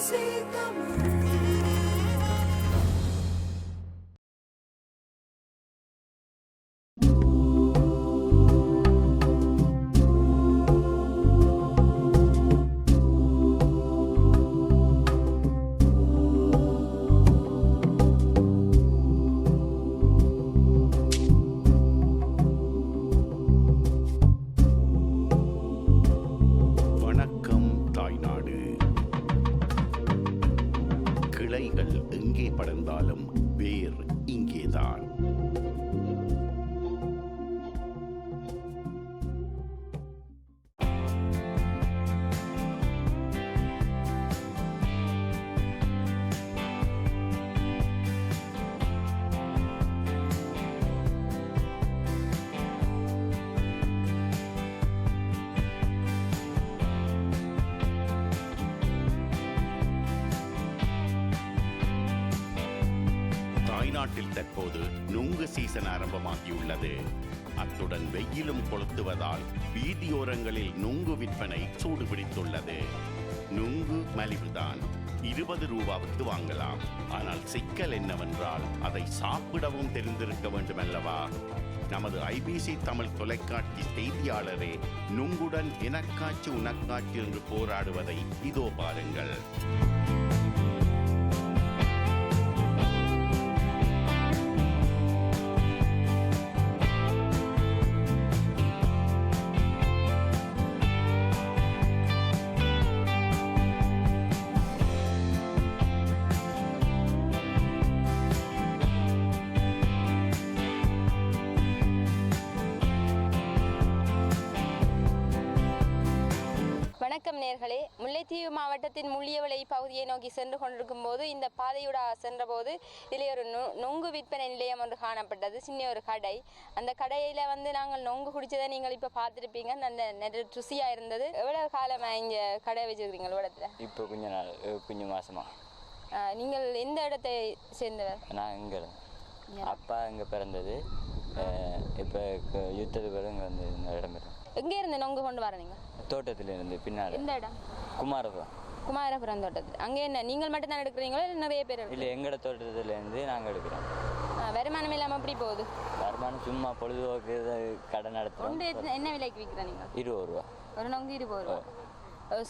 வணக்கம் தாய்நாடு. கிளைகள் எங்கே படர்ந்தாலும் வேர் இங்கேதான். தாய்நாட்டில் தற்போது நுங்கு சீசன் ஆரம்பமாகியுள்ளது. அத்துடன் வெயிலும் கொளுத்துவதால் வீதியோரங்களில் நுங்கு விற்பனை சூடுபிடித்துள்ளது. நுங்கு மலிவுதான், 20 ரூபாவுக்கு வாங்கலாம். ஆனால் சிக்கல் என்னவென்றால் அதை சாப்பிடவும் தெரிந்திருக்க வேண்டும் அல்லவா? நமது ஐபிசி தமிழ் தொலைக்காட்சி செய்தியாளரே நுங்குடன் எனக்காட்சி உனக்காட்சி என்று போராடுவதை இதோ பாருங்கள். வணக்கம் நேர்களே, முல்லைத்தீவு மாவட்டத்தின் முள்ளியவளை பகுதியை நோக்கி சென்று கொண்டிருக்கும் போது இந்த பாதையூட சென்றபோது இதில் ஒரு நொங்கு விற்பனை நிலையம் ஒன்று காணப்பட்டது. சின்ன ஒரு கடை. அந்த கடையில் நாங்கள் நொங்கு குடித்ததை நீங்கள் இப்போ பார்த்துருப்பீங்க. நல்ல ருசியாக இருந்தது. எவ்வளோ காலமாக இங்கே கடை வச்சுருக்கிறீங்க இடத்துல? இப்போ கொஞ்சம் மாசமா. நீங்கள் எந்த இடத்தை சேர்ந்தவர்? நான் இங்கே அப்பா இங்கே பிறந்தது. இப்போ யுத்தத்துக்கு இங்கே வந்து இந்த இடம் பெறும். எங்கே இருந்து நொங்கு கொண்டு வர நீங்கள்? தோட்டத்தில் இருந்து பின்னாடி. எந்த இடம்? குமாரபுரம் தோட்டத்தில். அங்கே என்ன நீங்கள் மட்டும் தான் எடுக்கிறீங்களோ இல்லை நிறைய பேர்? இல்லை, எங்களோட தோட்டத்துலேருந்து நாங்கள் எடுக்கிறோம். வருமானம் இல்லாமல் எப்படி போகுது? வருமானம் சும்மா பொழுதுபோக்கு கடை நடத்துகிறோம். என்ன விலைக்கு விற்கிறேன் நீங்கள்? 20 ரூபா. ஒரு நொங்கு 20 ரூபா.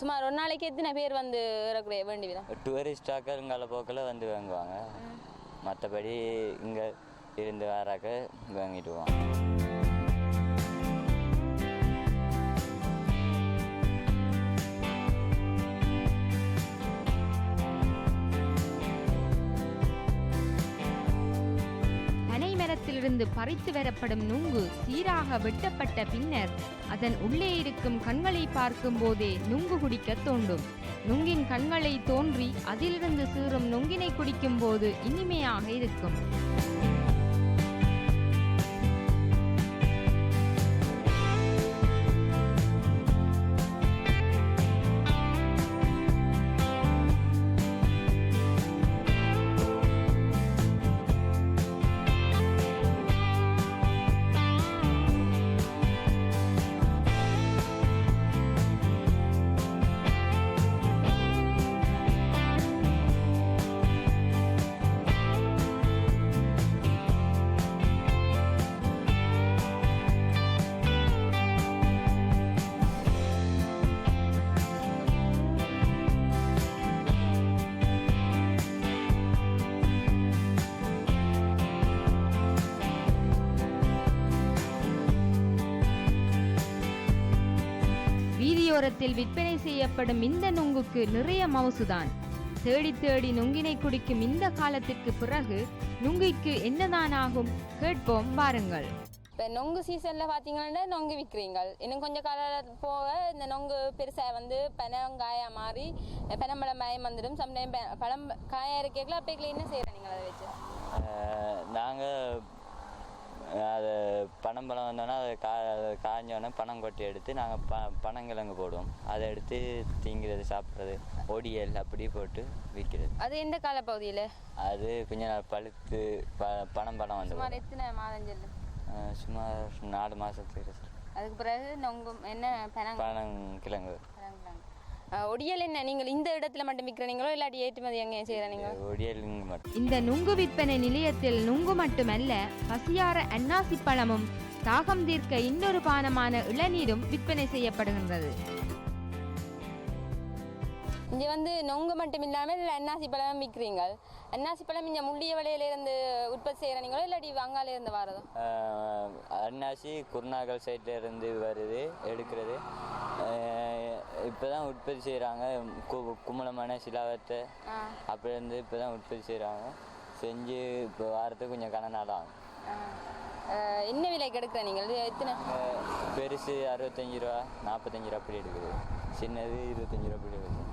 சுமார் ஒரு நாளைக்கு எத்தனை பேர் வந்து இறக்குற வேண்டியதான்? டூரிஸ்டாக்கள் இங்கால போக்கில் வந்து வாங்குவாங்க. மற்றபடி இங்கே இருந்து வராக்க வாங்கிடுவோம். இருந்து பறித்து வரப்படும் நுங்கு சீராக வெட்டப்பட்ட பின்னர் அதன் உள்ளே இருக்கும் கண்களை பார்க்கும் போதே நுங்கு குடிக்க தோண்டும். நுங்கின் கண்களை தோன்றி அதிலிருந்து சீறும் நுங்கினை குடிக்கும் போது இனிமையாக இருக்கும். வீதியோரத்தில் விற்பனை செய்யப்படும் இந்த நுங்குக்கு நிறைய மவுசுதான். தேடி தேடி நுங்கினை குடிக்கும் இந்த காலத்திற்கு பிறகு நுங்கிக்கு என்னதான் ஆகும்? கேட்போம் வாருங்கள். இப்போ நொங்கு சீசனில் பார்த்தீங்கன்னா நொங்கு விற்கிறீங்க. இன்னும் கொஞ்சம் காலம் போக இந்த நொங்கு பெருசாக வந்து பனங்காயாக மாறி பனம்பழம் மயம் வந்துடும். சம்டைம் பழம் காயாக இருக்கீங்களா? அப்போ என்ன செய்கிறேன் நீங்கள் அதை வச்சு? நாங்கள் அது பனம்பழம் வந்தோன்னா அது காய்ஞ்சோடனே பனம் கொட்டி எடுத்து நாங்கள் பனங்கிழங்கு போடுவோம். அதை எடுத்து திங்கிறது, சாப்பிட்றது, ஒடியல் அப்படி போட்டு விற்கிறது. அது எந்த காலப்பகுதியில்? அது கொஞ்ச நாள் பழுத்து பனம்பழம் வந்து சுமார் எத்தனை மாதம் சொல்லு? சுமார் 4 மாதத்துக்கு. அதுக்கு பிறகு நொங்கு என்ன பனங்கிழங்கு. ஒடியல் என்ன நீங்கள் இந்த இடத்துல மட்டும் விற்கிறீங்களோ இல்லாட்டி ஏற்றுமதி எங்கே செய்கிறீங்களோ? ஒடியல் மட்டும். இந்த நுங்கு விற்பனை நிலையத்தில் நுங்கு மட்டுமல்ல, பசியார அன்னாசி பழமும் தாகம் தீர்க்க இன்னொரு பானமான இளநீரும் விற்பனை செய்யப்படுகின்றது. இங்கே வந்து நொங்கு மட்டும் இல்லாமல் அன்னாசி பழம் விற்கிறீங்க. அன்னாசி பழம் இங்கே முள்ளிய வலையிலேருந்து உற்பத்தி செய்கிறீங்களோ இல்லாட்டி வங்காலேருந்து வரதோ? அன்னாசி குருநாகல் சைட்ல இருந்து வருது எடுக்கிறது. இப்போ தான் உற்பத்தி செய்கிறாங்க. கும்பலமான சிலாவத்தை அப்படி இருந்து இப்போ தான் உற்பத்தி செய்கிறாங்க. செஞ்சு இப்போ வாரத்துக்கு கொஞ்சம் கணநாள் ஆகும். என்ன விலைக்கு எடுக்கிற நீங்கள்? எத்தனை? பெருசு 65 ரூபா 45 ரூபா அப்படி எடுக்குது. சின்னது 25 ரூபா அப்படி எடுக்குது.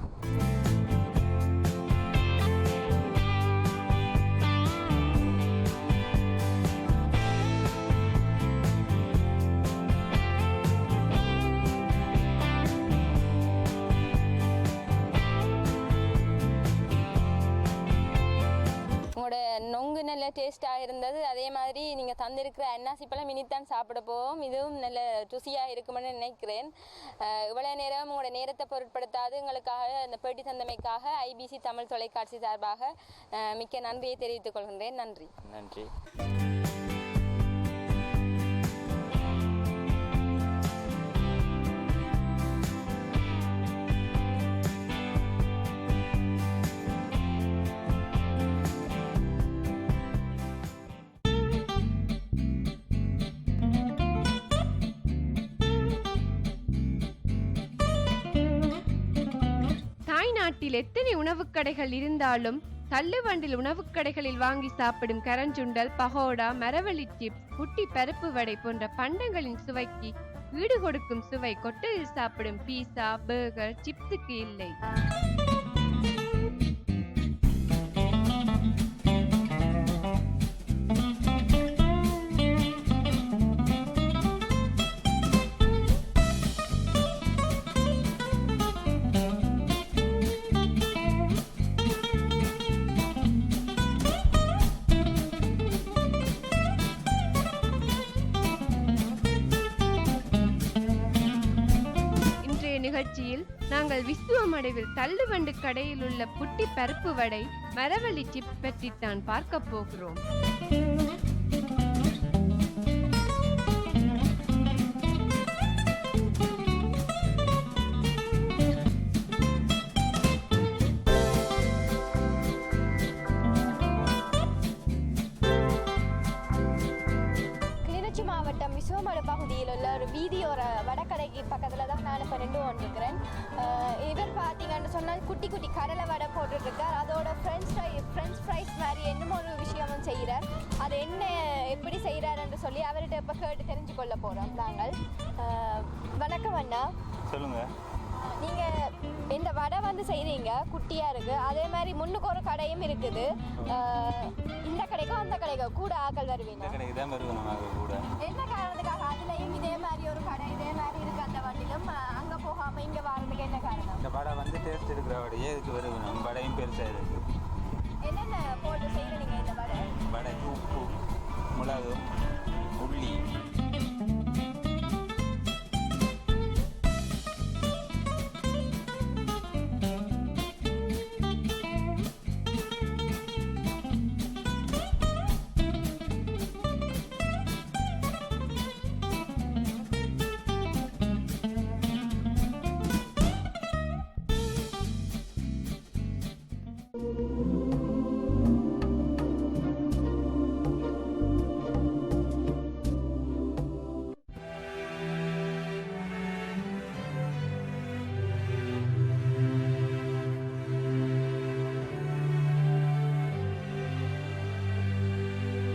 உங்களோட நொங்கு நல்ல டேஸ்ட்டாக இருந்தது. அதே மாதிரி நீங்கள் தந்திருக்கிற அன்னாசி பழம் இனித்தான் சாப்பிட போவோம். இதுவும் நல்ல ருசியாக இருக்குமென்னு நினைக்கிறேன். இவ்வளோ நேரம் உங்களோட நேரத்தை பொருட்படுத்தாது எங்களுக்காக இந்த பேட்டி தந்தமைக்காக IBC தமிழ் தொலைக்காட்சி சார்பாக மிக்க நன்றியை தெரிவித்துக் கொள்கின்றேன். நன்றி. நன்றி. நாட்டில் எத்தனை உணவுக் கடைகள் இருந்தாலும் தள்ளுவண்டில் உணவுக் கடைகளில் வாங்கி சாப்பிடும் கரஞ்சுண்டல், பகோடா, மரவள்ளி சிப்ஸ், குட்டி பருப்பு வடை போன்ற பண்டங்களின் சுவைக்கு ஈடு கொடுக்கும் சுவை கொட்டலில் சாப்பிடும் பீஸா, பர்கர், சிப்ஸுக்கு இல்லை. நிகழ்ச்சியில் நாங்கள் விசுவமடைவில் தள்ளுவண்டு கடையில் உள்ள புட்டி பருப்பு வடை, மரவள்ளி சிப்ஸ் பற்றித்தான் பார்க்க போகிறோம். மாவட்டம் விசுவமடு பகுதியில் உள்ள ஒரு வீதியோர வடக்கடைக்கு பக்கத்தில் தான் நான் இப்போ நின்று கொண்டிருக்கிறேன். இவர் பார்த்தீங்கன்னு சொன்னால் குட்டி குட்டி கடலை வடை போட்டுட்ருக்கார். அதோட ஃப்ரெஞ்ச் ஃப்ரைஸ் மாதிரி என்னமோ ஒரு விஷயமும் செய்கிறார். அது என்ன எப்படி செய்கிறாருன்னு சொல்லி அவர்கிட்ட இப்போ கேட்டு தெரிஞ்சு கொள்ள போகிறோம் நாங்கள். வணக்கம் அண்ணா. சொல்லுங்கள். நீங்கள் இந்த வடை வந்து செய்கிறீங்க, குட்டியாக இருக்குது. அதே மாதிரி முன்னுக்கு ஒரு கடையும் இருக்குது. இந்த கடைக்கும் அந்த கடைக்கும் கூட ஆக்கள் வருவீங்க? கடைக்கு தான் வருவோம் கூட. என்ன காரணத்துக்காக அதுலேயும் இதே மாதிரி ஒரு கடை இதே மாதிரி இருக்குது அந்த வண்டியிலும் அங்கே போகாமல் இங்கே வர்றதுக்கு என்ன காரணம்? இந்த வடை வந்து டேஸ்ட் இருக்கிற வடையே இதுக்கு வருவோம். வடையும் பெருசாக இருக்குது. என்னென்ன போட்டு செய்கிறீங்க இந்த வடை? வடைக்கு உப்பு, மிளகு, உள்ளி.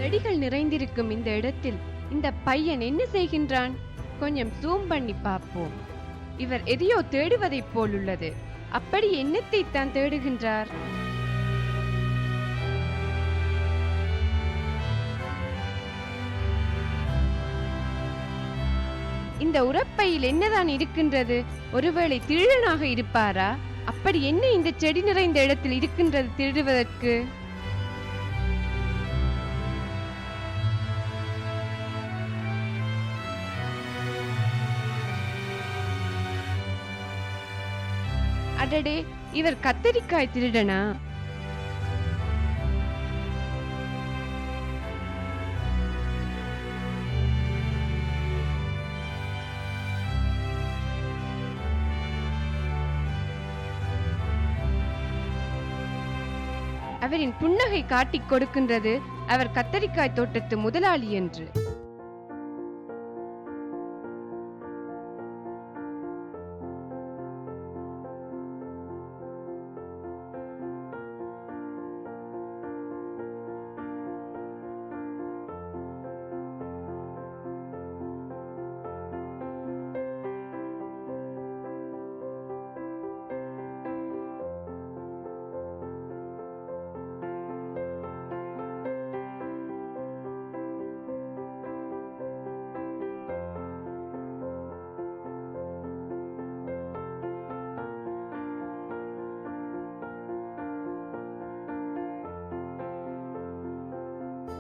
செடிகள் நிறைந்திருக்கும் இந்த இடத்தில் இந்த பையன் என்ன செய்கின்றான்? கொஞ்சம் ஜூம் பண்ணி பார்ப்போம். இவர் எதையோ தேடுவதைப் போலுள்ளது. அப்படி என்னத்தை தான் தேடுகின்றார்? இந்த உரப்பையில் என்னதான் இருக்கின்றது? ஒருவேளை திருடனாக இருப்பாரா? அப்படி என்ன இந்த செடி நிறைந்த இடத்தில் இருக்கின்றது திருடுவதற்கு? அடடே, இவர் கத்தரிக்காய் திருடனா? அவரின் புன்னகை காட்டிக் கொடுக்கின்றது அவர் கத்தரிக்காய் தோட்டத்து முதலாளி என்று.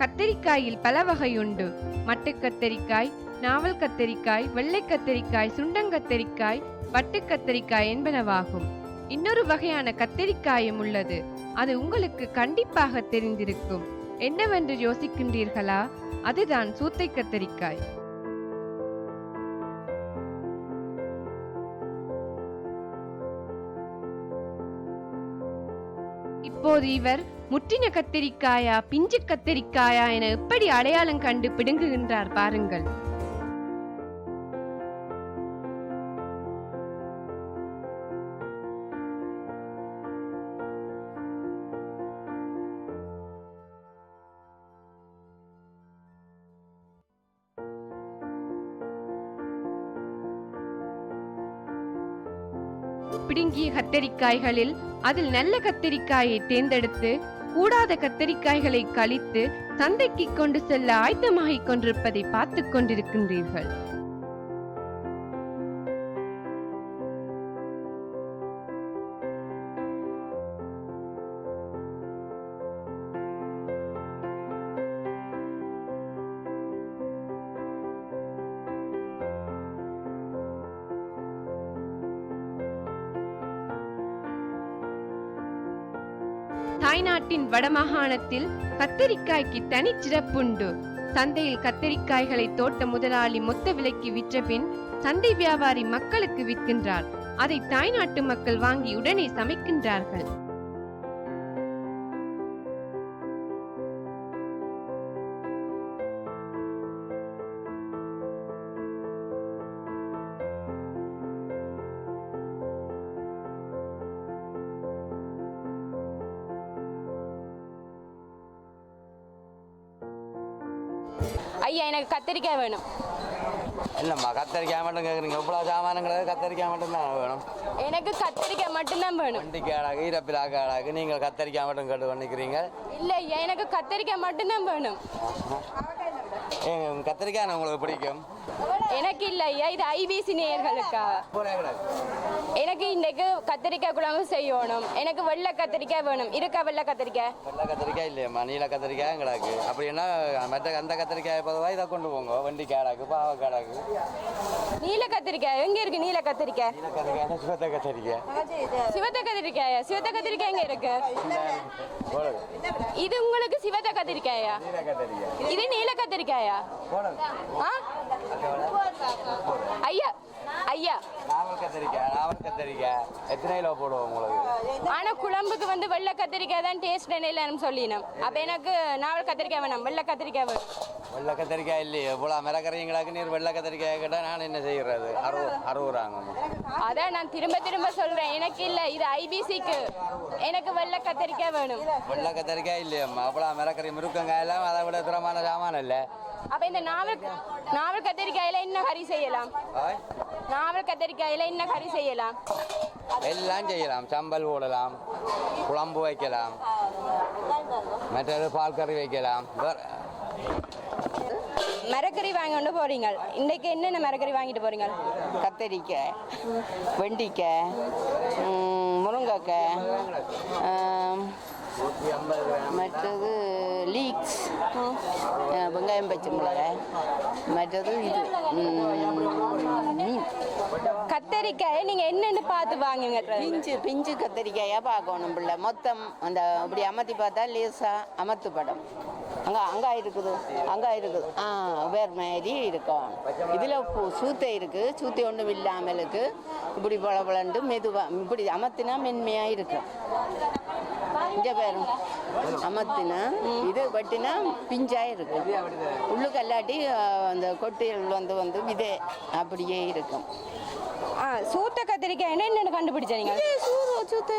கத்தரிக்காயில் பல வகை உண்டு. மட்டு கத்தரிக்காய், நாவல் கத்தரிக்காய், வெள்ளை கத்தரிக்காய், சுண்டங்கத்தரிக்காய், வட்டு கத்தரிக்காய் என்பனவாகும். இன்னொரு வகையான கத்தரிக்காயும் உள்ளது. அது உங்களுக்கு கண்டிப்பாக தெரிந்திருக்கும். என்னவென்று யோசிக்கின்றீர்களா? அதுதான் சூத்தை கத்தரிக்காய். இப்போது இவர் முற்றின கத்தரிக்காயா பிஞ்சு கத்தரிக்காயா என எப்படி அடையாளம் கண்டு பிடுங்குகின்றார் பாருங்கள். பிடுங்கிய கத்தரிக்காய்களில் அதில் நல்ல கத்தரிக்காயை தேர்ந்தெடுத்து கூடாத கத்தரிக்காய்களை கழித்து சந்தைக்கு கொண்டு செல்ல ஆயத்தமாகிக் கொண்டிருப்பதை பார்த்து கொண்டிருக்கின்றீர்கள். தாய்நாட்டின் வடமாகாணத்தில் கத்தரிக்காய்க்கு தனி சிறப்புண்டு. சந்தையில் கத்தரிக்காய்களை தோட்ட முதலாளி மொத்த விலைக்கு விற்ற பின் சந்தை வியாபாரி மக்களுக்கு விற்கின்றார். அதை தாய்நாட்டு மக்கள் வாங்கி உடனே சமைக்கின்றார்கள். ஐயா, எனக்கு கத்தரிக்காய் வேணும். இல்லைம்மா, கத்தரிக்காய் மட்டும் கேட்குறீங்க. எவ்வளோ சாமானுங்கிறது கத்தரிக்காய் மட்டும் தான் வேணும். எனக்கு கத்தரிக்காய் மட்டும்தான் வேணும். வண்டிக்காய் அழகு, ஈரப்பிலாக்க அழகு, நீங்கள் கத்தரிக்காய் மட்டும் கேட்டு பண்ணிக்கிறீங்க. இல்லை ஐயா, எனக்கு கத்தரிக்காய் மட்டும்தான் வேணும். கத்திரிக்காய் உங்களுக்கு பிடிக்கும்? எனக்கு இல்லை ஐயா, இது ஐபிசி நேயர்களுக்கா. எனக்கு இன்றைக்கு கத்திரிக்காய் குழம்பு செய்யணும். எனக்கு வெள்ளை கத்திரிக்காய் வேணும். இருக்கா வெள்ளை கத்திரிக்காய்? வெள்ளை கத்திரிக்காய் இல்லையம்மா, நீல கத்திரிக்காய் எங்களுக்கு. அப்படின்னா மற்ற அந்த கத்திரிக்காய் பொதுவாக இதை கொண்டு போங்க. வண்டிக்காய் அழகு, பாவக்காய் அழகு. நீல கத்திரிக்காய் எங்க இருக்கு? நீல கத்திரிக்காய், நீல கத்திரிக்காய், சிவத்த கத்திரிக்காய். சிவத்த கத்திரிக்காயா? சிவத்த கத்திரிக்காய் எங்க இருக்கு? இது உங்களுக்கு சிவத்த கத்திரிக்காயா? இது நீல கத்திரிக்காயா? ஐயா ஐயா, நாவல் கத்திரிக்காய் எத்தனை கிலோ போடுவோம் உங்களுக்கு? ஆனா குழம்புக்கு வந்து வெள்ளை கத்திரிக்காய் தான் டேஸ்ட் இல்லைன்னு சொல்லினோம். அப்ப எனக்கு நாவல் கத்திரிக்காய் வேணும், வெள்ளை கத்திரிக்காய் வேணும். வெள்ளை கத்திரிக்காய் இல்லையே, இவ்வளோ மிளகறிங்களுக்கு நீர் வெள்ளை கத்திரிக்காய் கேட்டால் நான் என்ன செய்யறது? 60 அதான் நான் திரும்ப திரும்ப சொல்றேன், எனக்கு இல்லை, இது ஐபிசிக்கு. எனக்கு வெள்ளை கத்திரிக்காய் வேணும். வெள்ளை கத்திரிக்காய் இல்லையம்மா, அவ்வளோ மிளகறி முருக்கங்காய் எல்லாம் அதை விட தரமான சாமான் இல்லை. அப்ப இந்த நாவல் கத்திரிக்காயில என்ன கறி செய்யலாம்? நாவல் கத்திரிக்காயில என்ன கறி செய்யலாம்? எல்லாம் செய்யலாம். சம்பல் போடலாம், குழம்பு வைக்கலாம், மற்றது பால் கறி வைக்கலாம். மரக்கறி வாங்கி கொண்டு போறீங்க. இன்னைக்கு என்னென்ன மரக்கறி வாங்கிட்டு போறீங்க? கத்தரிக்காய், வெண்டிக்காய், முருங்கைக்காய், மற்றது லீக்ஸ், வெங்காயம் பச்சை மிளகாய், மற்றது இது மீன். கத்தரிக்காயை நீங்க என்னன்னு பார்த்து வாங்குங்க. பிஞ்சு கத்தரிக்காயா பார்க்கணும் பிள்ளை. மொத்தம் அந்த அப்படி அமர்த்தி பார்த்தா லேசா அமர்த்து படம். அங்கே இருக்குது வேறு மாதிரி இருக்கும். இதில் சூத்தை இருக்குது, சூத்தை ஒன்றும் இல்லாமல் இருக்கு. இப்படி பளபளண்டு மெதுவாக இப்படி அமர்த்தினா மென்மையாக இருக்கும். இங்கே பேரும் அமர்த்தினா இது வெட்டினா பிஞ்சாக இருக்கும். உள்ளுக்கு இல்லாட்டி அந்த கொட்டைகள் வந்து விதை அப்படியே இருக்கும். சூத்த கத்திரிக்காய் என்னென்னு கண்டுபிடிச்ச நீங்க? சூத்து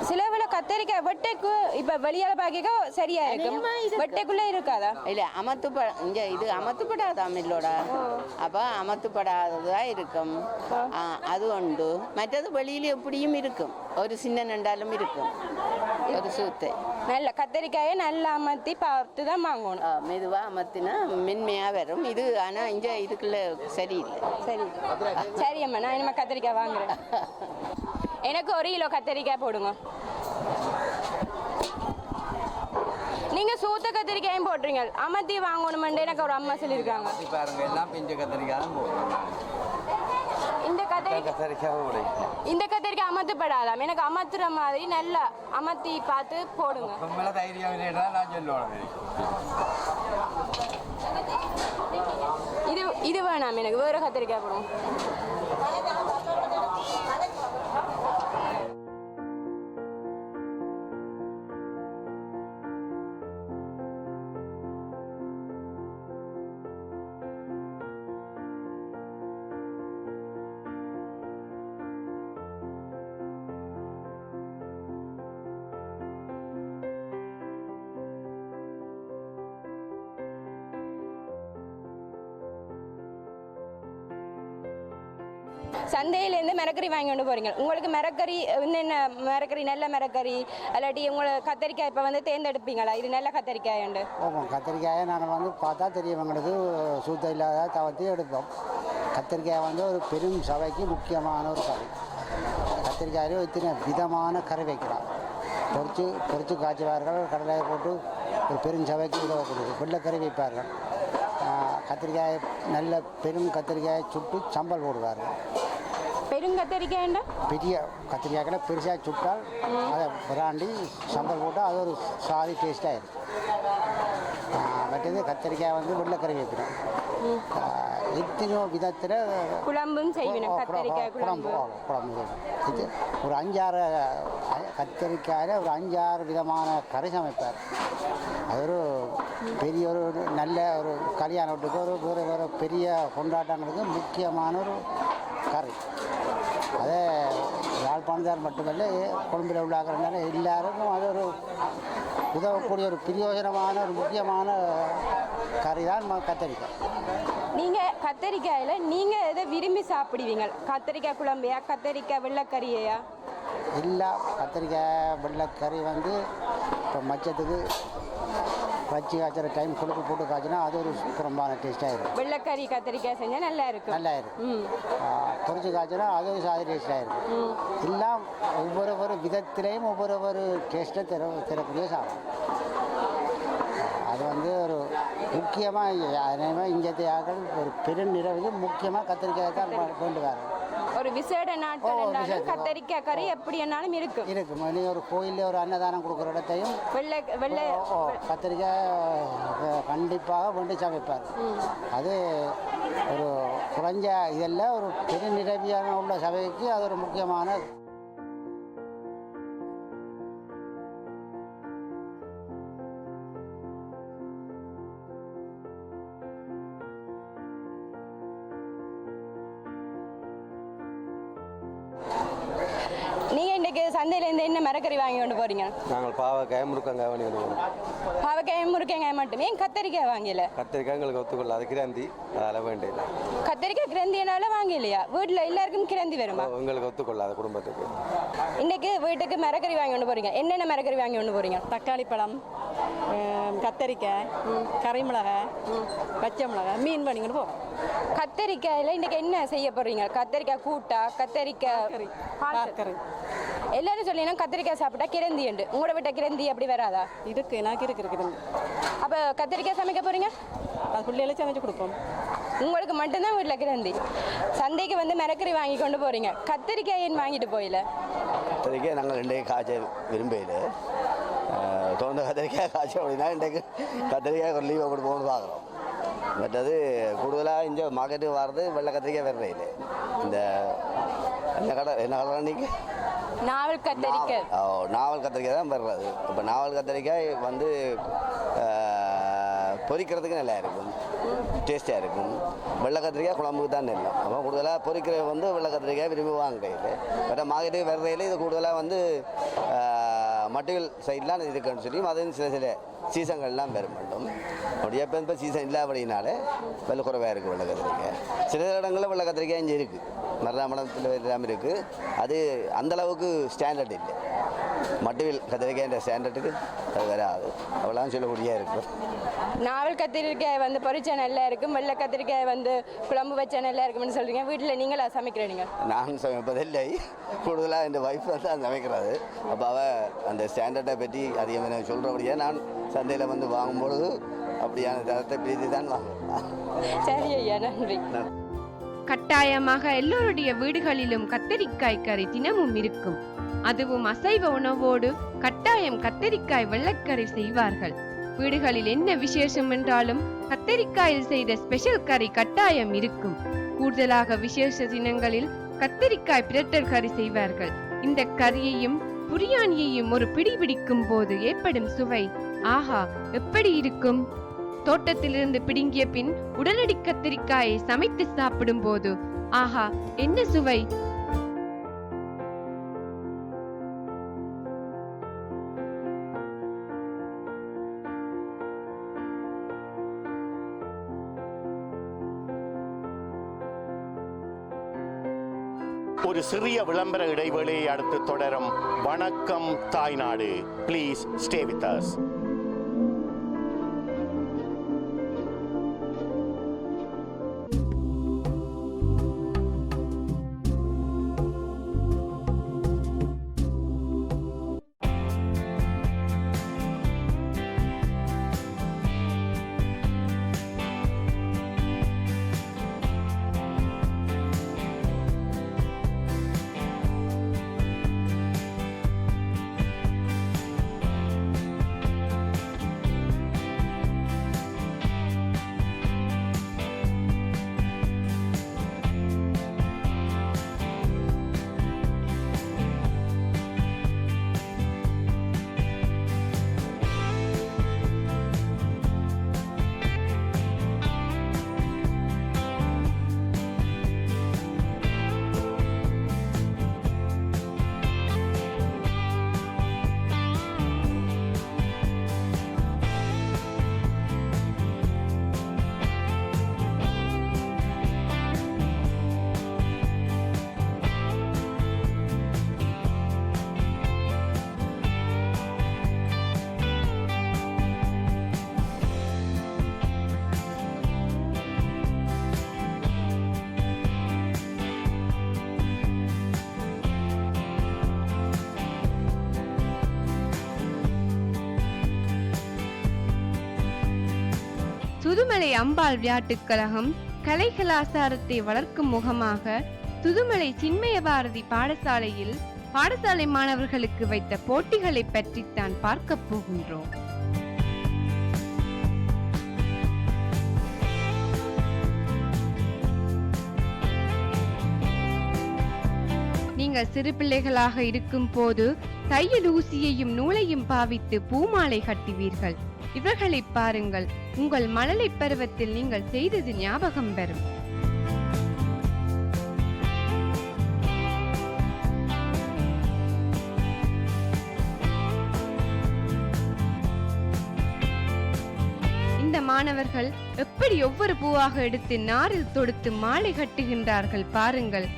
சில வேளை கத்திரிக்காய் வெட்டைக்கு இப்ப வெளியால பாக்க சரியா இருக்கும், வெட்டைக்குள்ள இருக்காதா? இல்ல இது அமர்த்துப்படாத அமிலோட, அப்ப அமர்த்துப்படாததா இருக்கும். அது உண்டு. மற்றது வெளியில எப்படியும் இருக்கும், ஒரு சின்ன நண்டாலும் இருக்கும். ஒரு சூத்தை நல்ல கத்திரிக்காயை நல்லா அமர்த்தி பார்த்து தான் வாங்கணும். மெதுவா அமர்த்தினா மென்மையா வரும். இது ஆனா இங்க இதுக்குள்ள சரியில்லை. சரி அம்மா, நான் இனிமே கத்திரிக்காய் வாங்குறேன். எனக்கு 1 கிலோ கத்திரிக்காய் போடுங்க. நீங்க சூத்த கத்திரிக்காயும் போட்டுறீங்க, அமர்த்தி வாங்கணுமெண்டு எனக்கு ஒரு அம்மா சொல்லியிருக்காங்க. பாருங்க எல்லாம் பிஞ்ச கத்திரிக்காய் இந்த கத்திரிக்காய் அமர்த்தப்படாதாம். எனக்கு அமர்த்துற மாதிரி நல்லா அமர்த்தி பார்த்து போடுங்க. இது வேணாம், எனக்கு வேற கத்திரிக்காய் போடுங்க. சந்தையிலேருந்து மரக்கறி வாங்கி கொண்டு போறீங்க. உங்களுக்கு மரக்கறி என்னென்ன மரக்கறி, நல்ல மரக்கறி அல்லாட்டி உங்களை கத்திரிக்காய் இப்போ வந்து தேர்ந்தெடுப்பீங்களா? இது நல்ல கத்திரிக்காய் உண்டு. ஆமாம், கத்திரிக்காயை நாங்கள் வந்து பார்த்தா தெரியும், எங்களுக்கு சூத்த இல்லாத தவத்தி எடுப்போம். கத்திரிக்காய் வந்து ஒரு பெரும் சபைக்கு முக்கியமான ஒரு கறி. கத்திரிக்காயிலே இத்தனை விதமான கறி வைக்கலாம். பொறிச்சு காய்ச்சுவார்கள், கடலையை போட்டு ஒரு பெரும் சபைக்கு உதவப்படுது. வெள்ளைக்கறி வைப்பார்கள். கத்திரிக்காய் நல்ல பெரும் கத்திரிக்காயை சுட்டு சம்பல் போடுவார்கள். பெருங்கத்திரிக்காய்ண்டா பெரிய கத்திரிக்காய்களை பெருசாக சுட்டால் அதை பிராண்டி சம்பல் போட்டால் அது ஒரு சாதி டேஸ்ட்டாக இருக்கும். மற்றது கத்திரிக்காய் வந்து வெள்ளைக்கறி வைக்கிறோம். எத்தனையோ விதத்தில் குழம்பும் செய்யணும். குழம்பு இது ஒரு 5-6 கத்திரிக்காயில் ஒரு 5-6 விதமான கறி சமைப்பார். அது ஒரு பெரிய ஒரு நல்ல ஒரு கல்யாண வீட்டுக்கு ஒரு பெரிய கொண்டாட்டங்களுக்கு முக்கியமான ஒரு கறி. அதே யாழ்ப்பாணத்தார் மட்டுமல்ல, கொழும்பில் உள்ளாக்கிறதுனால எல்லாருக்கும் அது ஒரு உதவக்கூடிய ஒரு பிரயோஜனமான ஒரு முக்கியமான கறி தான் கத்திரிக்காய். நீங்கள் கத்திரிக்காயில் நீங்கள் எதை விரும்பி சாப்பிடுவீங்க? கத்திரிக்காய் குழம்பையா, கத்திரிக்காய் வெள்ளைக்கறியா? இல்லை, கத்திரிக்காய் வெள்ளைக்கறி வந்து இப்போ மச்சத்துக்கு வச்சு காய்ச்சற டைம் கொழுப்பு போட்டு காய்ச்சினா அது ஒரு புறம்பான டேஸ்ட்டாக இருக்கும். வெள்ளைக்கறி கத்திரிக்காய் செஞ்சால் நல்லா இருக்கும். பொறிச்சு காய்ச்சினா அது ஒரு சாதி டேஸ்ட்டாக இருக்கும். எல்லாம் ஒவ்வொரு விதத்திலையும் ஒவ்வொரு டேஸ்ட்டை தரக்கூடிய சாப்பிடும். அது வந்து ஒரு முக்கியமாக இங்கே ஆக்கள் ஒரு பெருநிறவுக்கு முக்கியமாக கத்திரிக்காய் தான் கொண்டு வர ஒரு விசேட நாட்கள் கத்திரிக்காய் கறி எப்படி என்னாலும் இருக்கும். நீ ஒரு கோயிலில் ஒரு அன்னதானம் கொடுக்குற இடத்தையும் வெள்ளை கத்திரிக்காய் கண்டிப்பாக கொண்டு சமைப்பார். அது ஒரு குறைஞ்ச இதெல்லாம் ஒரு பெருநிறவியான உள்ள சபைக்கு அது ஒரு முக்கியமான. நீங்கள் இன்றைக்கு சந்தையிலேருந்து என்ன மரக்கறி வாங்கி கொண்டு போகிறீங்க? நாங்கள் பாவக்காய் முருக்கங்காய் வாங்கி கொண்டு போகிறோம். பாவக்காய் முருக்கங்காய் மட்டுமே, ஏன் கத்திரிக்காய் வாங்கல? கத்திரிக்காய் எங்களுக்கு ஒத்துக்கொள்ள, அது கிரந்தி, அதெல்லாம் வேண்டியது. கத்திரிக்காய் கிரந்தினால வாங்கலையா? வீட்டில் எல்லாருக்கும் கிரந்தி வருமா? எங்களுக்கு ஒத்துக்கொள்ள, அது குடும்பத்துக்கு. இன்றைக்கு வீட்டுக்கு மரக்கறி வாங்கி கொண்டு போகிறீங்க. என்னென்ன மரக்கறி வாங்கி கொண்டு போகிறீங்க? தக்காளி பழம், கத்திரிக்காய், கறி மிளகாய், பச்சை மிளகாய், மீன் பண்ணிக்கிட்டு போகிறோம். கத்திரிக்காயில் இன்றைக்கி என்ன செய்ய போகிறீங்க? கத்திரிக்காய் கூட்டா, கத்திரிக்காய் பால் கறி. எல்லாரும் சொல்லினா கத்திரிக்காய் சாப்பிட்டா கிரந்தி உண்டு. உங்களோட விட்ட கிரந்தி அப்படி வராதா? இருக்கு, எனக்கு இருக்கு. அப்போ கத்திரிக்காய் சமைக்க போறீங்க? அது பிள்ளைகளை சமைச்சு கொடுப்போம். உங்களுக்கு மட்டும்தான் வீட்டில் கிரந்தி. சந்தைக்கு வந்து மிரக்கறி வாங்கி கொண்டு போறீங்க, கத்திரிக்காய் ஏன் வாங்கிட்டு போயில? கத்திரிக்காய் நாங்கள் ரெண்டையும் காய்ச்ச விரும்பையில் தொடர்ந்து கத்திரிக்காய் காய்ச்ச அப்படின்னா இன்றைக்கு கத்திரிக்காய் ஒரு லீவை கொடுப்போம்னு பார்க்குறோம். மற்றது கூடுதலாக இங்கே மார்க்கெட்டுக்கு வர்றது வெள்ளை கத்திரிக்காய் வெறுறையில். இந்த என்ன கலர் அன்றைக்கி நாவல் கத்திரிக்காய். நாவல் கத்திரிக்காய் தான் வர்றது. இப்போ நாவல் கத்திரிக்காய் வந்து பொரிக்கிறதுக்கு நல்லா இருக்கும், டேஸ்டியாக இருக்கும். வெள்ளை கத்திரிக்காய் குழம்புக்கு தான் நெல்லும். அப்போ கூடுதலாக பொரிக்கிற வந்து வெள்ளை கத்திரிக்காய் விரும்பி வாங்குறது. பட் மார்க்கெட்டுக்கு வர்றதில் இது கூடுதலாக வந்து மட்டிகள் சைட்லாம் இருக்குன்னு சொல்லி அதுவும் சில சீசன்கள்லாம் பெற மாட்டோம். அப்படியே இப்போ சீசன் இல்லை அப்படின்னாலே வெள்ளை குறைவாக இருக்குது வெள்ளை கத்திரிக்காய். சில இடங்களில் வெள்ளை கத்திரிக்காய் இங்கே இருக்குது, மருதாமணத்தில் எல்லாமே இருக்குது. அது அந்தளவுக்கு ஸ்டாண்டர்ட் இல்லை. மட்டுவில் கத்திரிக்காய் ஸ்டாண்டர்டுக்கு அது வராது, அவ்வளோ சொல்லக்கூடியா இருக்கும். நாவல் கத்திரிக்காய் வந்து பொரிச்சா நல்லா இருக்கும், வெள்ளை கத்திரிக்காய் வந்து குழம்பு வச்சா நல்லா இருக்கும்னு சொல்கிறீங்க. வீட்டில் நீங்களா சமைக்கிறீங்க? நான் சமைப்பதில்லை, கூடுதலாக என் ஒய்ஃப் வந்து தான் சமைக்கிறது. அப்போ அவள் அந்த ஸ்டாண்டர்டை பற்றி அதிகமாக சொல்கிறபடியாக நான் சந்தையில் வந்து வாங்கும்பொழுது அப்படியான தரத்தை பிரீதி தான் வாங்குவேன். சரி ஐயா, நன்றி. கட்டாயமாக எல்லோருடைய வீடுகளிலும் கத்தரிக்காய் கறி தினமும் இருக்கும். அதுவும் அசைவ உணவோடு கட்டாயம் கத்தரிக்காய் வெள்ளைக்கறி செய்வார்கள். வீடுகளில் என்ன விசேஷம் என்றாலும் கத்தரிக்காயில் செய்த ஸ்பெஷல் கறி கட்டாயம் இருக்கும். கூடுதலாக விசேஷ தினங்களில் கத்தரிக்காய் பிரட்டல் கறி செய்வார்கள். இந்த கறியையும் புரியாணியையும் ஒரு பிடி பிடிக்கும் போது ஏற்படும் சுவை ஆஹா எப்படி இருக்கும்! தோட்டத்திலிருந்து பிடுங்கிய பின் உடனடி கத்திரிக்காயை சமைத்து சாப்பிடும் போது ஆஹா என்ன சுவை! ஒரு சிறிய விளம்பர இடைவேளையை அடுத்து தொடரும் வணக்கம் தாய்நாடு. Please stay with us. Thuthumalai Ambal விளையாட்டுக் கழகம் கலை கலாசாரத்தை வளர்க்கும் முகமாக துதுமலை சின்மய பாரதி பாடசாலையில் பாடசாலை மாணவர்களுக்கு வைத்த போட்டிகளை பற்றித்தான் பார்க்க போகின்றோம். நீங்கள் சிறு பிள்ளைகளாக இருக்கும் போது தையல் ஊசியையும் நூலையும் பாவித்து பூமாலை கட்டுவீர்கள். இவர்களை பாருங்கள், உங்கள் மழலை பருவத்தில் நீங்கள் செய்தது ஞாபகம் வரும். இந்த மாணவர்கள் எப்படி ஒவ்வொரு பூவாக எடுத்து நாரில் தொடுத்து மாலை கட்டுகின்றார்கள் பாருங்கள்.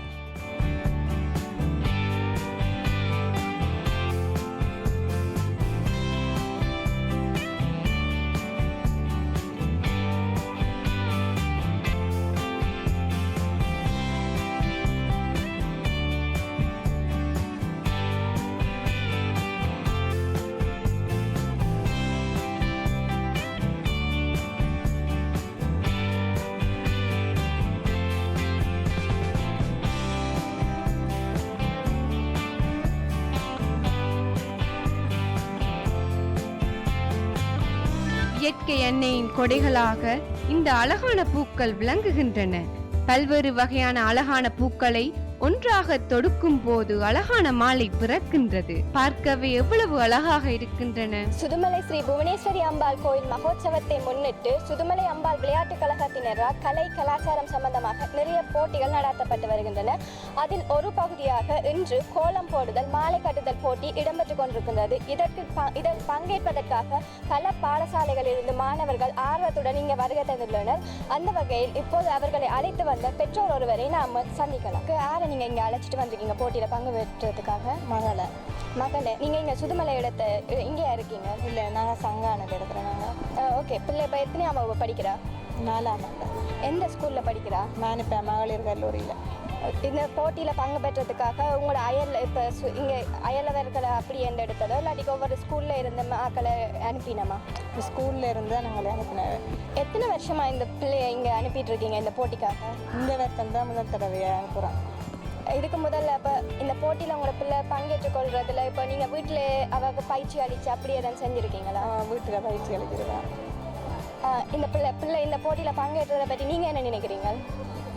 இயற்கை அன்னையின் கொடைகளாக இந்த அழகான பூக்கள் விளங்குகின்றன. பல்வேறு வகையான அழகான பூக்களை ஒன்றாக தொடுக்கும் போது அழகான மாலை பிறக்கின்றது. பார்க்கவே எவ்வளவு அழகாக இருக்கின்றன. சுதுமலை ஸ்ரீ புவனேஸ்வரி அம்பாள் கோயில் மகோத்சவத்தை முன்னிட்டு சுதுமலை அம்பாள் விளையாட்டுக் கழகத்தினரால் கலை கலாச்சாரம் சம்பந்தமாக நிறைய போட்டிகள் நடத்தப்பட்டு வருகின்றன. அதில் ஒரு பகுதியாக இன்று கோலம் போடுதல், மாலை கட்டுதல் போட்டி இடம்பெற்றுக் கொண்டிருக்கின்றது. இதில் பங்கேற்பதற்காக பல பாடசாலைகளில் இருந்து மாணவர்கள் ஆர்வத்துடன் இங்கே வருகை தந்துள்ளனர். அந்த வகையில் இப்போது அவர்களை அழைத்து வந்த பெற்றோர் ஒருவரை நாம் சந்திக்கலாம். நீங்கள் இங்கே அழைச்சிட்டு வந்திருக்கீங்க போட்டியில் பங்கு பெற்றதுக்காக? மகளே, நீங்கள் இங்கே சுதுமலை இடத்த இங்கேயா இருக்கீங்க? இல்லை, நாங்கள் சங்கானது எடுக்கிறோம். நாங்கள் ஓகே. பிள்ளை இப்போ எத்தனையாம் வகுப்பு படிக்கிறா? 4ஆம். எந்த ஸ்கூலில் படிக்கிறா? நான் இப்போ மகளிர் கல்லூரியில். இந்த போட்டியில் பங்கு பெற்றதுக்காக உங்களோட இப்போ இங்கே அயலவர்களை அப்படி எந்த எடுத்ததோ இல்லாட்டி ஒவ்வொரு ஸ்கூலில் இருந்த மக்களை அனுப்பினமா? ஸ்கூலில் இருந்து நாங்கள் அனுப்பினேன். எத்தனை வருஷமாக இந்த பிள்ளையை இங்கே அனுப்பிட்டு இருக்கீங்க இந்த போட்டிக்காக? இந்த வருஷம் தான் முதல் தடவையாக அனுப்புகிறோம். இதுக்கு முதல்ல இப்போ இந்த போட்டியில் உங்களோட பிள்ளை பங்கேற்றுக் கொள்றதுல இப்போ நீங்கள் வீட்டில் அவருக்கு பயிற்சி அளித்து அப்படி எதாவது செஞ்சுருக்கீங்களா? வீட்டில் பயிற்சி அளிச்சிருக்கேன். இந்த பிள்ளை இந்த போட்டியில் பங்கேற்றதை பற்றி நீங்கள் என்ன நினைக்கிறீங்க?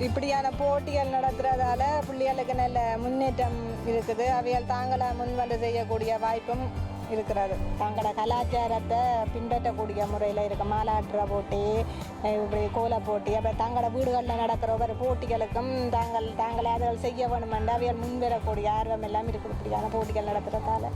இப்படியான போட்டிகள் நடத்துறதால பிள்ளைகளுக்கு நல்ல முன்னேற்றம் இருக்குது. அவையால் தாங்களை முன்வந்து செய்யக்கூடிய வாய்ப்பும் இருக்கிறது. தங்களோட கலாச்சாரத்தை பின்பற்றக்கூடிய முறையில் இருக்க மாலாட்டுற போட்டி, இப்படி கோல போட்டி, அப்புறம் தங்களோட வீடுகளில் நடக்கிற ஒவ்வொரு போட்டிகளுக்கும் தாங்களே அதை செய்ய வேணுமென்று அவையால் முன்வரக்கூடிய ஆர்வம் எல்லாம் இருக்குது இப்படியான போட்டிகள் நடத்துறதால.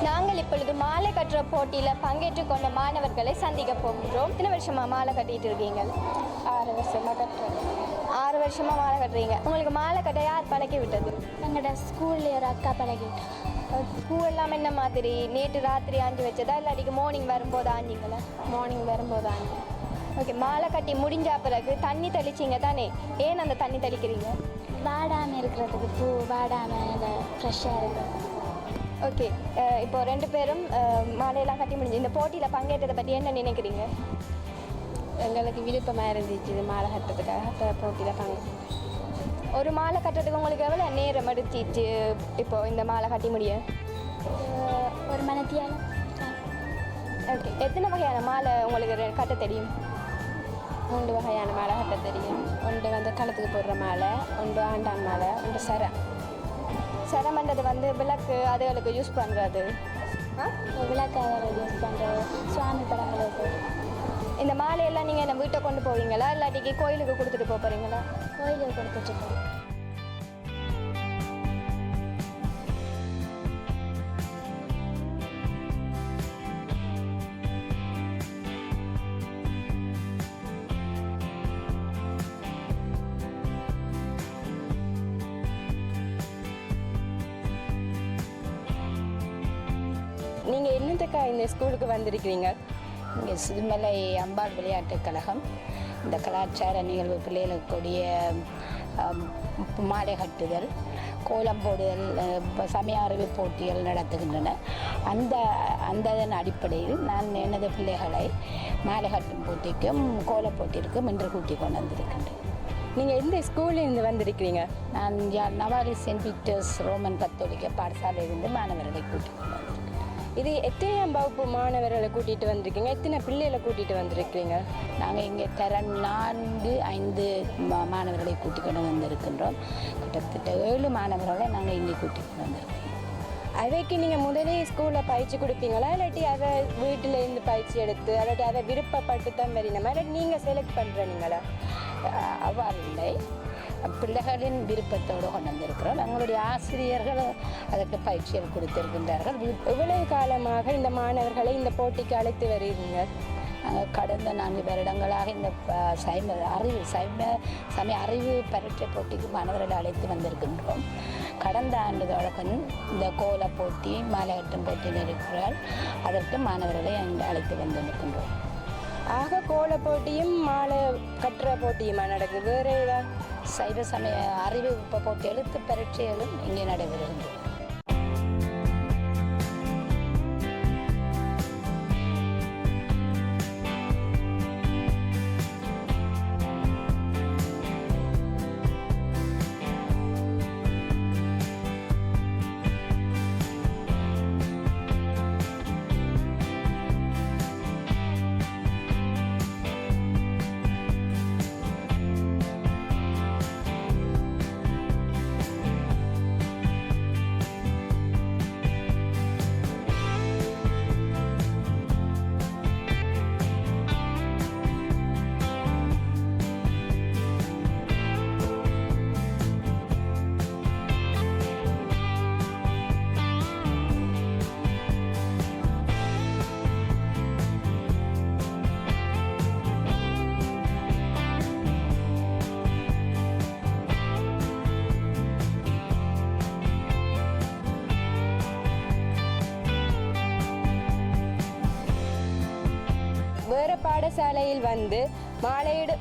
நாங்கள் இப்பொழுது மாலை கட்டுற போட்டியில் பங்கேற்றுக் கொண்ட மாணவர்களை சந்திக்க போகிறோம். எத்தனை வருஷமாக மாலை கட்டிட்டு இருக்கீங்க? 6 வருஷமாக கட்டுறேன். 6 வருஷமாக மாலை கட்டுறீங்க. உங்களுக்கு மாலை கட்ட யார் பழக்கி விட்டது? எங்களோட ஸ்கூலில் ஒரு அக்கா பழகிட்டேன். பூ எல்லாம் என்ன மாதிரி நேற்று ராத்திரி ஆஞ்சி வச்சதா இல்லாட்டிக்கு மார்னிங் வரும்போது ஆஞ்சிங்களா? மார்னிங் வரும்போது ஆஞ்சி. ஓகே. மாலை கட்டி முடிஞ்ச பிறகு தண்ணி தெளிச்சிங்க தானே? ஏன் அந்த தண்ணி தெளிக்கிறீங்க? வாடாமல் இருக்கிறதுக்கு, பூ வாடாமல் ஃப்ரெஷ்ஷாக இருக்கும். ஓகே. இப்போ 2 பேரும் மாலையெல்லாம் கட்டி முடிஞ்சு இந்த போட்டியில் பங்கேற்றதை பற்றி என்ன நினைக்கிறீங்க? எங்களுக்கு விருப்பமாக இருந்துச்சு இது மாலை கட்டுறதுக்காக. இப்போ போட்டியில் பங்கு. ஒரு மாலை கட்டுறதுக்கு உங்களுக்கு எவ்வளோ நேரம் எடுத்துச்சு இப்போ இந்த மாலை கட்டி முடிய? 1 மணித்தியாலம். ஓகே. எத்தனை வகையான மாலை உங்களுக்கு கட்ட தெரியும்? 3 வகையான மாலை கட்ட தெரியும். ஒன்று வந்து கழுத்துக்கு போடுற மாலை, ஒன்று ஆண்டான் மாலை, ஒன்று சரமன்றது வந்து விளக்கு அதுகளுக்கு யூஸ் பண்ணுறது. விளக்கு அதுகளுக்கு யூஸ் பண்ணுறது, சுவாமி படங்களுக்கு. இந்த மாலையெல்லாம் நீங்கள் என்ன வீட்டை கொண்டு போவீங்களா இல்லாட்டிக்கு கோயிலுக்கு கொடுத்துட்டு போகிறீங்களா? கோயிலுக்கு கொடுத்துட்டு போகிறோம். நீங்கள் என்னத்துக்கா இந்த ஸ்கூலுக்கு வந்திருக்கிறீங்க? இங்கே சுதுமலை அம்பாள் விளையாட்டுக் கழகம் இந்த கலாச்சார நிகழ்வு பிள்ளைகளுக்குரிய மாலை கட்டுதல், கோலம் போடுதல், சமய அறிவு போட்டிகள் நடத்துகின்றன. அந்த அடிப்படையில் நான் எனது பிள்ளைகளை மாலை கட்டும் போட்டிக்கும் கோல போட்டிக்கும் இன்று கூட்டிக் கொண்டு வந்திருக்கின்றேன். நீங்கள் எந்த ஸ்கூலிருந்து வந்திருக்கிறீங்க? நான் நவாலி சென்ட் பீட்டர்ஸ் ரோமன் கத்தோலிக்க பாடசாலையிலிருந்து மாணவர்களை கூட்டிக் கொண்டு வந்திருக்கேன். இது எத்தனையாம் வகுப்பு மாணவர்களை கூட்டிகிட்டு வந்திருக்கீங்க, எத்தனை பிள்ளைகளை கூட்டிகிட்டு வந்திருக்கீங்க? நாங்கள் இங்கே தரம் 4-5 மாணவர்களை கூட்டிக்கொண்டு வந்திருக்கின்றோம். கிட்டத்தட்ட 7 மாணவர்களை நாங்கள் இங்கே கூட்டிகிட்டு வந்திருக்கோம். அவைக்கு நீங்கள் முதலே ஸ்கூலில் பயிற்சி கொடுப்பீங்களா, இல்லாட்டி அதை வீட்டிலேருந்து பயிற்சி எடுத்து அல்லாட்டி அதை விருப்பப்பட்டு தான் வரணுமா, இல்லாட்டி நீங்கள் செலக்ட் பண்ணுறீங்களா? அவ்வாறு இல்லை, பிள்ளைகளின் விருப்பத்தோடு கொண்டு வந்திருக்கிறோம். எங்களுடைய ஆசிரியர்கள் அதற்கு பயிற்சிகள் கொடுத்திருக்கின்றார்கள். எவ்வளவு காலமாக இந்த மாணவர்களை இந்த போட்டிக்கு அழைத்து வருகிறீங்க? கடந்த 4 வருடங்களாக இந்த சமய அறிவு பரீட்சை போட்டிக்கு மாணவர்களை அழைத்து வந்திருக்கின்றோம். கடந்த ஆண்டு தொடக்கம் இந்த கோல போட்டி, மாலை கட்டும் போட்டியில் இருக்கிறார். அதற்கு மாணவர்களை அழைத்து வந்திருக்கின்றோம். ஆக கோல போட்டியும் மாலை கட்டுற போட்டியுமா நடக்குது? வேறு ஏதாவது சைவ சமய அறிவு போட்டி, எழுத்து பரீட்சைகளும் இங்கே நடைபெறுகின்றன. வேறு பாடசாலையில் வந்து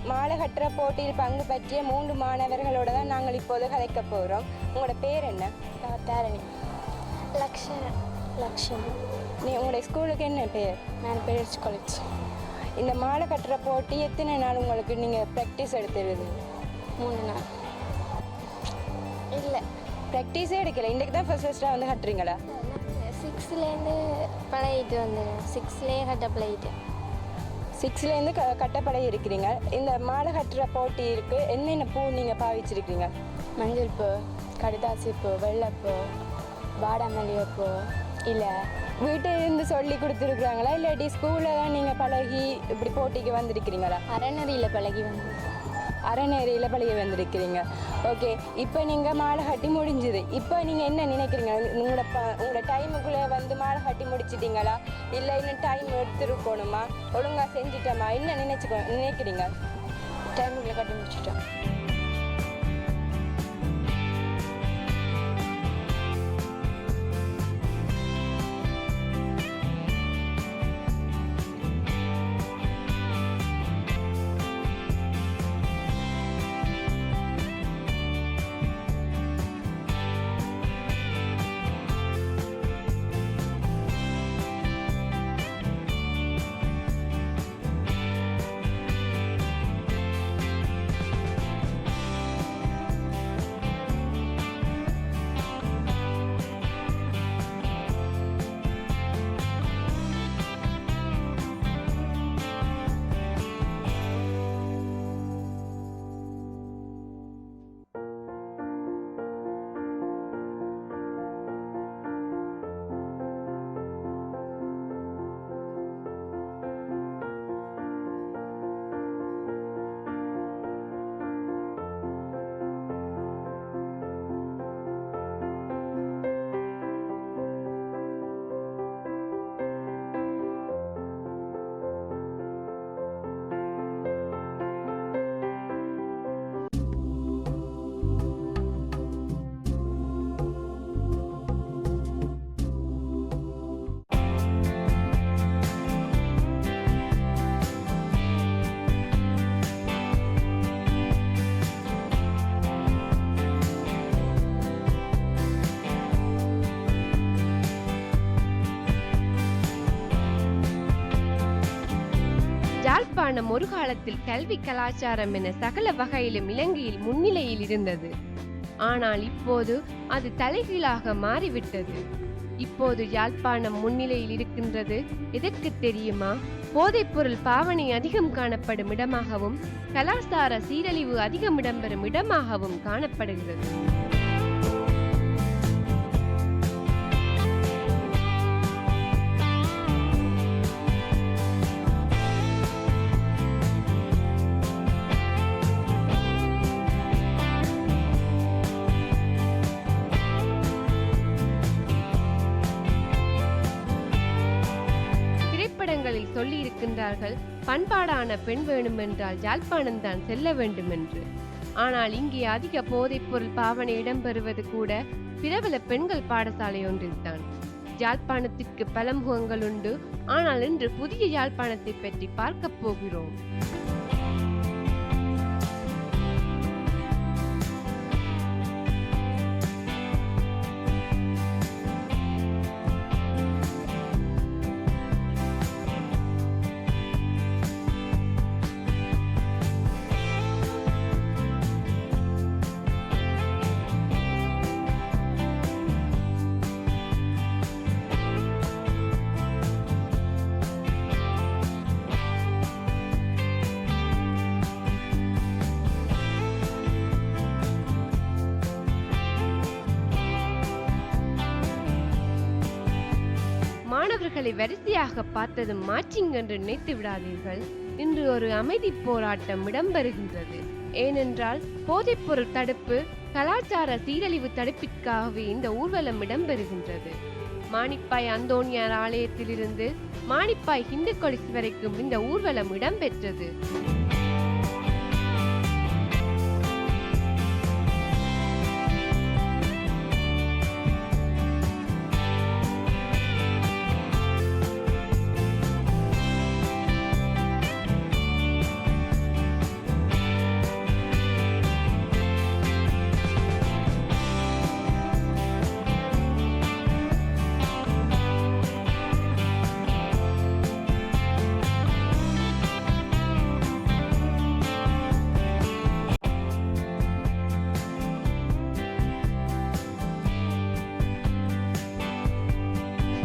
மாலை கட்டுற போட்டியில் பங்கு பற்றிய 3 மாணவர்களோடு தான் நாங்கள் இப்போது கதைக்க போகிறோம். உங்களோட பேர் என்ன? தாரணி. லக்ஷ்மி. உங்களுடைய ஸ்கூலுக்கு என்ன பேர்? நான் பேர்ஸ் காலேஜ். இந்த மாலை கட்டுற போட்டி எத்தனை நாள் உங்களுக்கு நீங்கள் ப்ராக்டிஸ் எடுத்துருது? 3 நாள். இல்லை, ப்ராக்டிஸே எடுக்கல, இன்றைக்கு தான் ஃபஸ்ட்டாக வந்து கட்டுறீங்களா? 6லேருந்து பழகிட்டு வந்தேன். 6லேயே கட்ட பழகிட்டேன். 6லேருந்து கட்டப்பழகி இருக்கிறீங்க. இந்த மாலை கட்டுற போட்டி இருக்குது, என்னென்ன பூ நீங்கள் பாவிச்சிருக்கீங்க? மஞ்சள் பூ, கடுதாசி பூ, வெள்ளைப்பூ, வாடாமல்லிகைப்பூ. இல்லை வீட்டிலிருந்து சொல்லி கொடுத்துருக்குறாங்களா, இல்லாட்டி ஸ்கூலில் தான் நீங்கள் பழகி இப்படி போட்டிக்கு வந்திருக்கிறீங்களா? அறநெறியில் பழகி வந்து. அறநெறியில் பழகி வந்திருக்கிறீங்க. ஓகே, இப்போ நீங்கள் மாலை கட்டி முடிஞ்சுது. இப்போ நீங்கள் என்ன நினைக்கிறீங்க? உங்களோட டைமுக்குள்ளே வந்து மாலை கட்டி முடிச்சிட்டிங்களா, இல்லை இன்னும் டைம் எடுத்துருக்கணுமா, ஒழுங்காக செஞ்சிட்டோமா, என்ன நினைக்கிறீங்க? டைமுக்குள்ளே கட்டி முடிச்சிட்டோம். யாழ்ப்பாணம் ஒரு காலத்தில் கல்வி கலாச்சாரம் என சகல வகையிலும் இலங்கையில் முன்னிலையில் இருந்தது. ஆனால் இப்போது அது தலைகீழாக மாறிவிட்டது. இப்போது யாழ்ப்பாணம் முன்னிலையில் இருக்கின்றது. எதற்கு தெரியுமா? போதைப்பொருள் பாவனை அதிகம் காணப்படும் இடமாகவும் கலாசார சீரழிவு அதிகம் இடம்பெறும் இடமாகவும் காணப்படுகிறது. சொல்லி இருக்கின்றார்கள், பண்பாடான பெண் வேணும் என்றால் யாழ்ப்பாணம் தான் செல்ல வேண்டும் என்று. ஆனால் இங்கே அதிக போதைப் பொருள் பாவனை இடம்பெறுவது கூட பிரபல பெண்கள் பாடசாலை ஒன்றில்தான். யாழ்ப்பாணத்திற்கு பல முகங்கள் உண்டு. ஆனால் இன்று புதிய யாழ்ப்பாணத்தை பற்றி பார்க்க போகிறோம். மாணவர்களை வரிசையாக பார்த்ததும் மாச்சிங் என்று நினைத்து விடாதீர்கள். இன்று ஒரு அமைதி போராட்டம் இடம்பெறுகின்றது. ஏனென்றால் போதைப்பொருள் தடுப்பு, கலாச்சார சீரழிவு தடுப்பிற்காகவே இந்த ஊர்வலம் இடம்பெறுகின்றது. மானிப்பாய் அந்தோனியார் ஆலயத்திலிருந்து மானிப்பாய் ஹிந்து கொலிஸ் வரைக்கும் இந்த ஊர்வலம் இடம்பெற்றது.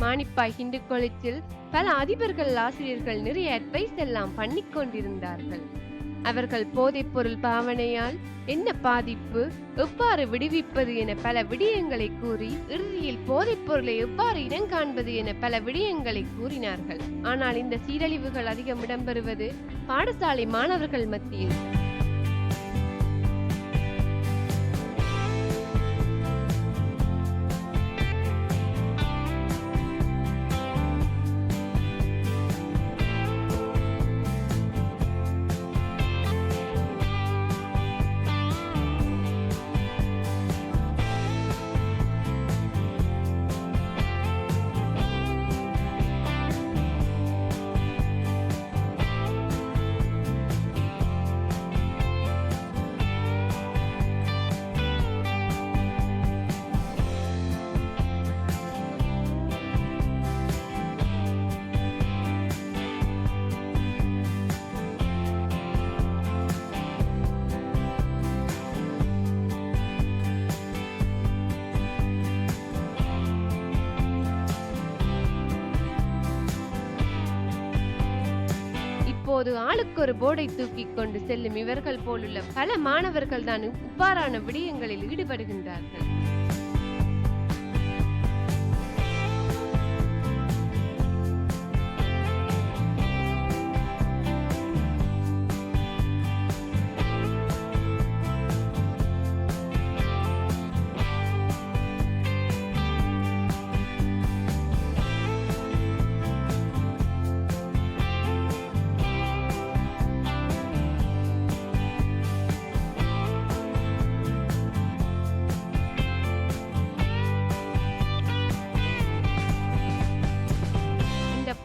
மானிப்பாய் ஹிந்து காலேஜில் பல அதிபர்கள், ஆசிரியர்கள் நிறைய அட்வைஸ் எல்லாம் பண்ணி கொண்டிருந்தார்கள். அவர்கள் போதைப் பொருள் பாவனையால் என்ன பாதிப்பு, எவ்வாறு விடுவிப்பது என பல விடயங்களை கூறி இறுதியில் போதைப் பொருளை எவ்வாறு இனம் காண்பது என பல விடயங்களை கூறினார்கள். ஆனால் இந்த சீரழிவுகள் அதிகம் இடம்பெறுவது பாடசாலை மாணவர்கள் மத்தியில். இப்போது ஆளுக்கு ஒரு போர்டை தூக்கி கொண்டு செல்லும் இவர்கள் போலுள்ள பல மாணவர்கள் தான் இவ்வாறான விடயங்களில் ஈடுபடுகின்றார்கள்.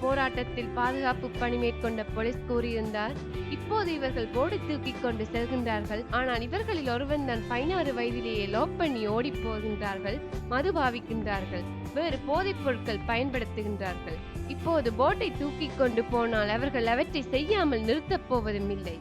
போராட்டத்தில் பாதுகாப்பு பணி மேற்கொண்ட போலீஸ் கூறியிருந்தார். இப்போது இவர்கள் போர்டு தூக்கி கொண்டு செல்கின்றார்கள். ஆனால் இவர்களில் ஒருவன் தான் 16 வயதிலேயே லோப் பண்ணி ஓடி போகின்றார்கள், மது பாவிக்கின்றார்கள், வேறு போதைப் பொருட்கள் பயன்படுத்துகின்றார்கள். இப்போது போட்டை தூக்கி கொண்டு போனால் அவர்கள் அவற்றை செய்யாமல் நிறுத்தப் போவதும் இல்லை.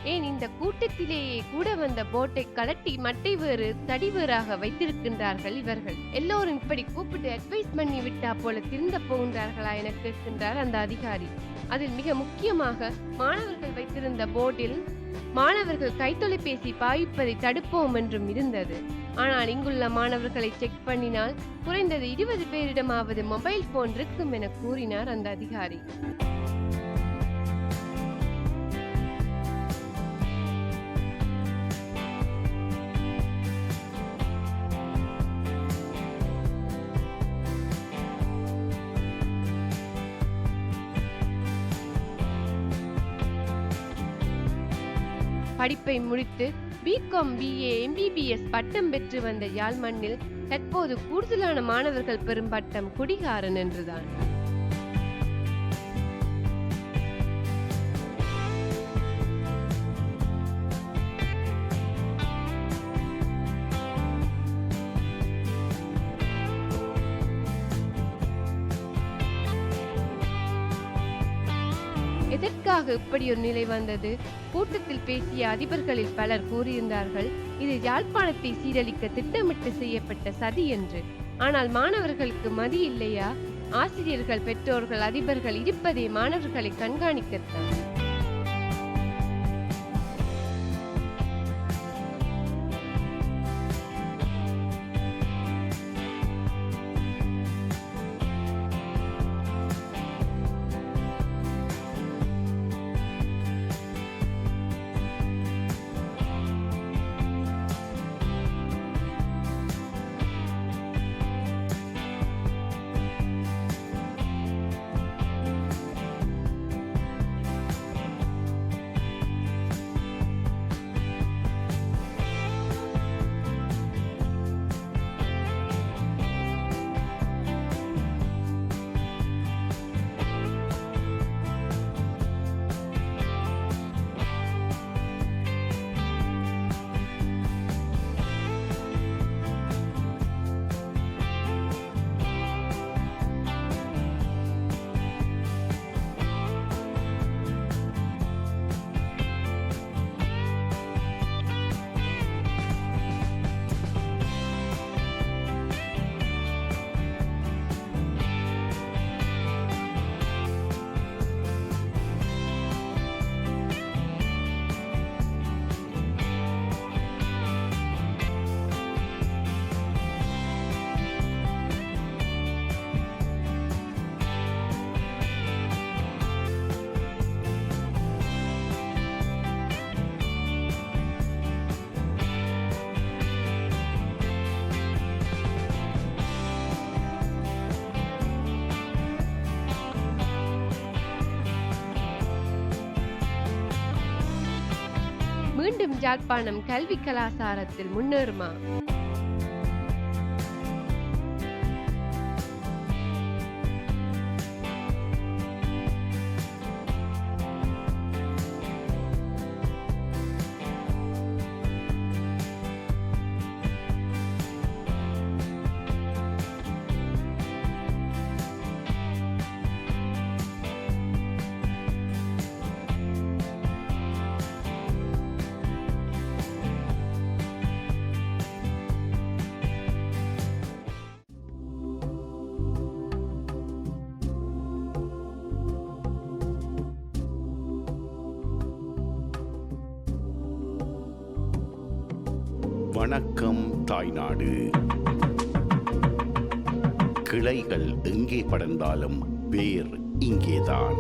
ஏன் இந்த கூட்டத்திலேயே கூட வந்த போட்டை கலட்டி மட்டை வேறு தடி வேறாக வைத்திருக்கின்றார்கள் இவர்கள். எல்லோரும் இப்படி கூப்பிட்டு அட்வைஸ் பண்ணி விட்டா போல திருந்த போகின்றார்களா என கேட்கின்றார் அந்த அதிகாரி. அதில் மிக முக்கியமாக மாணவர்கள் வைத்திருந்த போர்டில் மாணவர்கள் கைத்தொலைபேசி பாவிப்பதை தடுப்போம் என்றும் இருந்தது. ஆனால் இங்குள்ள மாணவர்களை செக் பண்ணினால் குறைந்தது 20 பேரிடமாவது மொபைல் போன் இருக்கும் என கூறினார் அந்த அதிகாரி. படிப்பை முடித்து பிகாம், BA, MBBS பட்டம் பெற்று வந்த யாழ் மண்ணில் தற்போது கூடுதலான மாணவர்கள் பெறும் பட்டம் குடிகாரன் என்றுதான். எதற்காக இப்படி ஒரு நிலை வந்தது? கூட்டத்தில் பேசிய அதிபர்களில் பலர் கூறியிருந்தார்கள் இது யாழ்ப்பாணத்தை சீரழிக்க திட்டமிட்டு செய்யப்பட்ட சதி என்று. ஆனால் மாணவர்களுக்கு மதி இல்லையா? ஆசிரியர்கள், பெற்றோர்கள், அதிபர்கள் இருப்பதே மாணவர்களை கண்காணிக்கத்தான். மீண்டும் யாழ்ப்பாணம் கல்வி கலாசாரத்தில் முன்னேறுமா? வணக்கம் தாய்நாடு. கிளைகள் எங்கே படர்ந்தாலும் வேர் இங்கேதான்.